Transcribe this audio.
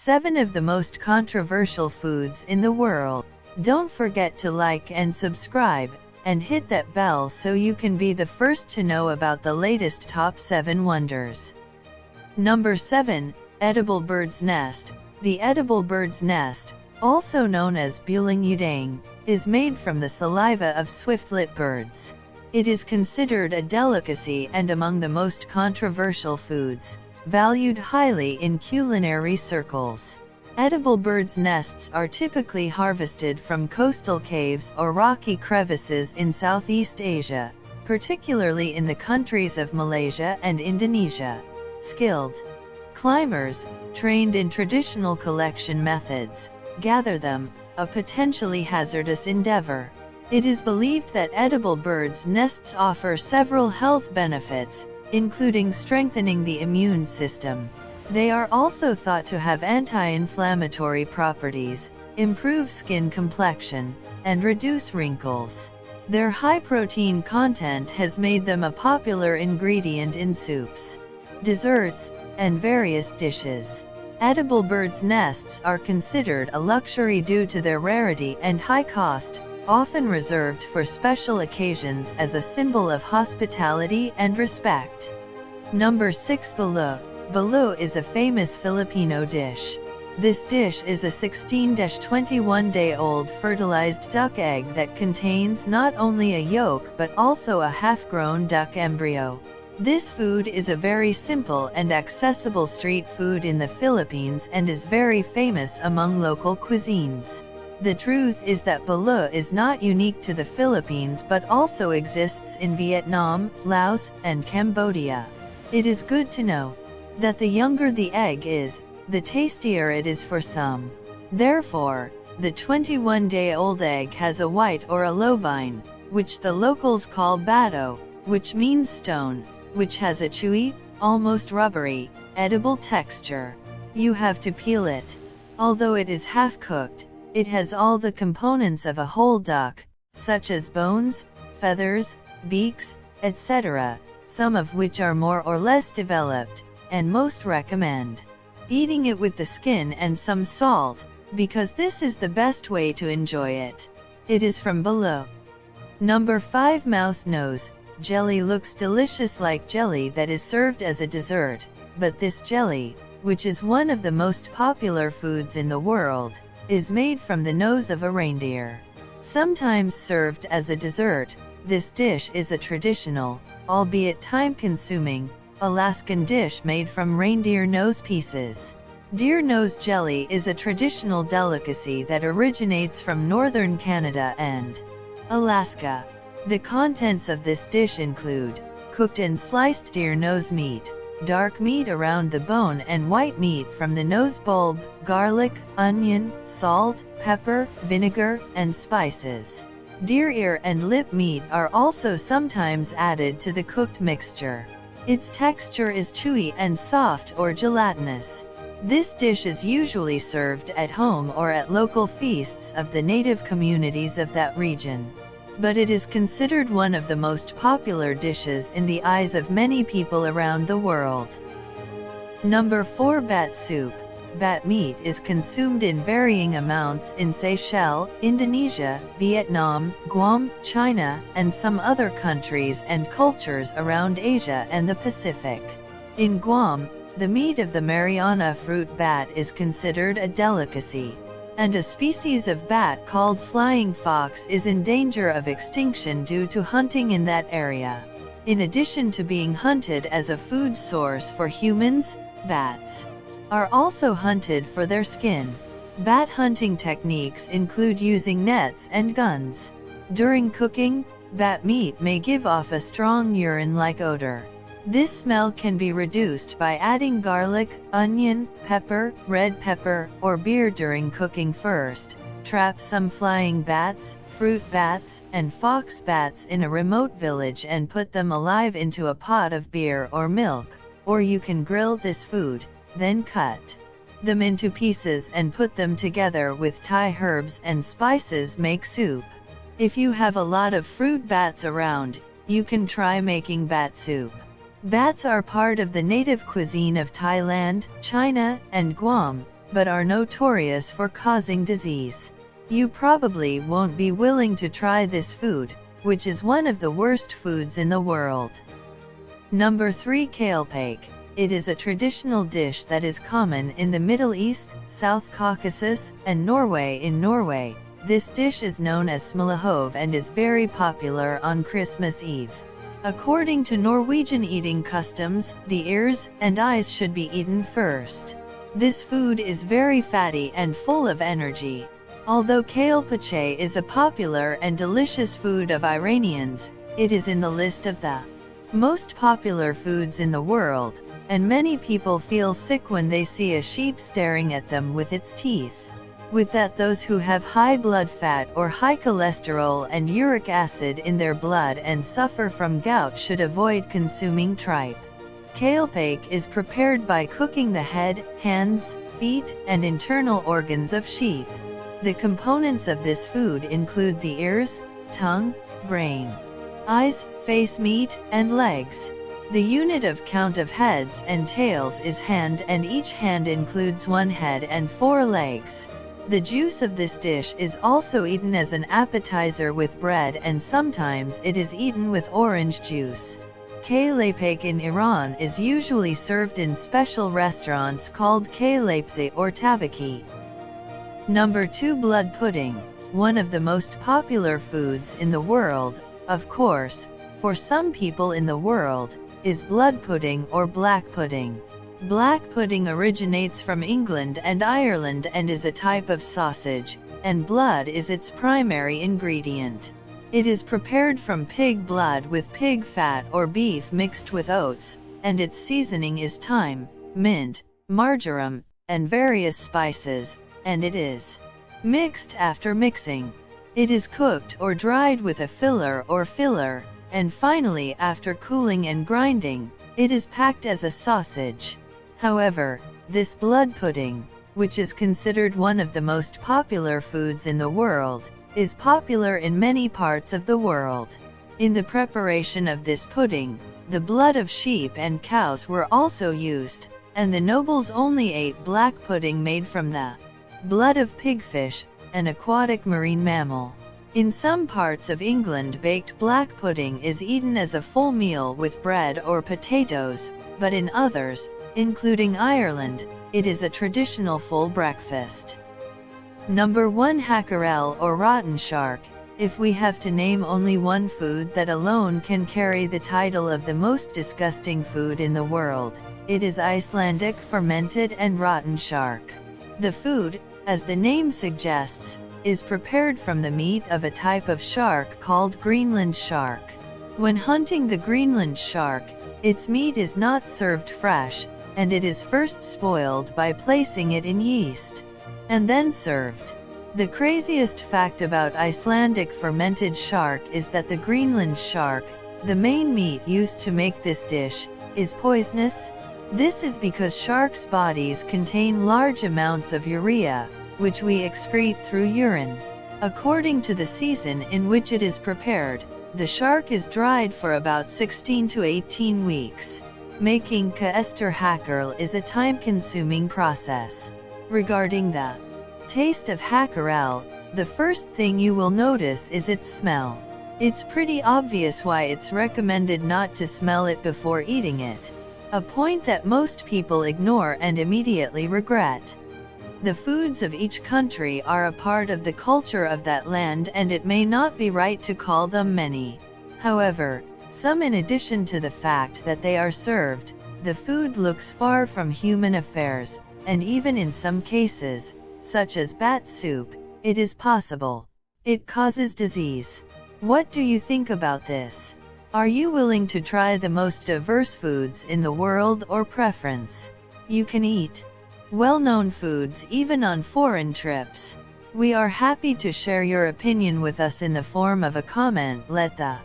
7 of the most controversial foods in the world. Don't forget to like and subscribe, and hit that bell so you can be the first to know about the latest top 7 wonders. Number 7. Edible bird's nest. The edible bird's nest, also known as bulang udang, is made from the saliva of swiftlet birds. It is considered a delicacy and among the most controversial foods, valued highly in culinary circles. Edible birds' nests are typically harvested from coastal caves or rocky crevices in Southeast Asia, particularly in the countries of Malaysia and Indonesia. Skilled climbers, trained in traditional collection methods, gather them, a potentially hazardous endeavor. It is believed that edible birds' nests offer several health benefits, including strengthening the immune system. They are also thought to have anti-inflammatory properties, improve skin complexion, and reduce wrinkles. Their high protein content has made them a popular ingredient in soups, desserts, and various dishes. Edible birds' nests are considered a luxury due to their rarity and high cost, often reserved for special occasions as a symbol of hospitality and respect. Number 6. Balut. Balut is a famous Filipino dish. This dish is a 16-21-day-old fertilized duck egg that contains not only a yolk but also a half-grown duck embryo. This food is a very simple and accessible street food in the Philippines and is very famous among local cuisines. The truth is that balut is not unique to the Philippines but also exists in Vietnam, Laos, and Cambodia. It is good to know that the younger the egg is, the tastier it is for some. Therefore, the 21-day-old egg has a white or a lobine, which the locals call bato, which means stone, which has a chewy, almost rubbery, edible texture. You have to peel it. Although it is half-cooked, it has all the components of a whole duck, such as bones, feathers, beaks, etc., some of which are more or less developed, and most recommend eating it with the skin and some salt, because this is the best way to enjoy it. It is from Balut. Number 5. Mouse nose. Jelly looks delicious like jelly that is served as a dessert, but this jelly, which is one of the most popular foods in the world, is made from the nose of a reindeer. Sometimes served as a dessert, this dish is a traditional, albeit time-consuming, Alaskan dish made from reindeer nose pieces. Deer nose jelly is a traditional delicacy that originates from northern Canada and Alaska. The contents of this dish include cooked and sliced deer nose meat, dark meat around the bone and white meat from the nose bulb, garlic, onion, salt, pepper, vinegar, and spices. Deer ear and lip meat are also sometimes added to the cooked mixture. Its texture is chewy and soft or gelatinous. This dish is usually served at home or at local feasts of the native communities of that region. But it is considered one of the most popular dishes in the eyes of many people around the world. Number 4. Bat soup. Bat meat is consumed in varying amounts in Seychelles, Indonesia, Vietnam, Guam, China, and some other countries and cultures around Asia and the Pacific. In Guam, the meat of the Mariana fruit bat is considered a delicacy, and a species of bat called flying fox is in danger of extinction due to hunting in that area. In addition to being hunted as a food source for humans, bats are also hunted for their skin. Bat hunting techniques include using nets and guns. During cooking, bat meat may give off a strong urine-like odor. This smell can be reduced by adding garlic, onion, pepper, red pepper, or beer during cooking first. Trap some flying bats, fruit bats, and fox bats in a remote village and put them alive into a pot of beer or milk, or you can grill this food, then cut them into pieces and put them together with Thai herbs and spices. Make soup. If you have a lot of fruit bats around, you can try making bat soup. Bats are part of the native cuisine of Thailand, China, and Guam, but are notorious for causing disease. You probably won't be willing to try this food, which is one of the worst foods in the world. Number 3. Kalepak. It is a traditional dish that is common in the Middle East, South Caucasus, and Norway. In Norway, this dish is known as smulehove and is very popular on Christmas Eve. According to Norwegian eating customs, the ears and eyes should be eaten first. This food is very fatty and full of energy. Although kalepache is a popular and delicious food of Iranians, it is in the list of the most popular foods in the world, and many people feel sick when they see a sheep staring at them with its teeth. With that, those who have high blood fat or high cholesterol and uric acid in their blood and suffer from gout should avoid consuming tripe. Kalepak is prepared by cooking the head, hands, feet, and internal organs of sheep. The components of this food include the ears, tongue, brain, eyes, face meat, and legs. The unit of count of heads and tails is hand, and each hand includes 1 head and 4 legs. The juice of this dish is also eaten as an appetizer with bread, and sometimes it is eaten with orange juice. Kalepak in Iran is usually served in special restaurants called kalebzi or tabaki. Number 2. Blood pudding. One of the most popular foods in the world, of course, for some people in the world, is blood pudding or black pudding. Black pudding originates from England and Ireland and is a type of sausage, and blood is its primary ingredient. It is prepared from pig blood with pig fat or beef mixed with oats, and its seasoning is thyme, mint, marjoram, and various spices, and it is mixed after mixing. It is cooked or dried with a filler or filler, and finally, after cooling and grinding, it is packed as a sausage. However, this blood pudding, which is considered one of the most popular foods in the world, is popular in many parts of the world. In the preparation of this pudding, the blood of sheep and cows were also used, and the nobles only ate black pudding made from the blood of pigfish, an aquatic marine mammal. In some parts of England, baked black pudding is eaten as a full meal with bread or potatoes, but in others, including Ireland, it is a traditional full breakfast. Number 1. Hakarel or rotten shark. If we have to name only one food that alone can carry the title of the most disgusting food in the world, it is Icelandic fermented and rotten shark. The food, as the name suggests, is prepared from the meat of a type of shark called Greenland shark. When hunting the Greenland shark, its meat is not served fresh, and it is first spoiled by placing it in yeast, and then served. The craziest fact about Icelandic fermented shark is that the Greenland shark, the main meat used to make this dish, is poisonous. This is because sharks' bodies contain large amounts of urea, which we excrete through urine. According to the season in which it is prepared, the shark is dried for about 16 to 18 weeks. Making Kaester Hakarl is a time-consuming process. Regarding the taste of hakarel, the first thing you will notice is its smell. It's pretty obvious why it's recommended not to smell it before eating it, a point that most people ignore and immediately regret. The foods of each country are a part of the culture of that land, and it may not be right to call them many. However, some, in addition to the fact that they are served, the food looks far from human affairs, and even in some cases, such as bat soup, it is possible it causes disease. What do you think about this? Are you willing to try the most diverse foods in the world, or preference? You can eat well-known foods even on foreign trips. We are happy to share your opinion with us in the form of a comment. Let the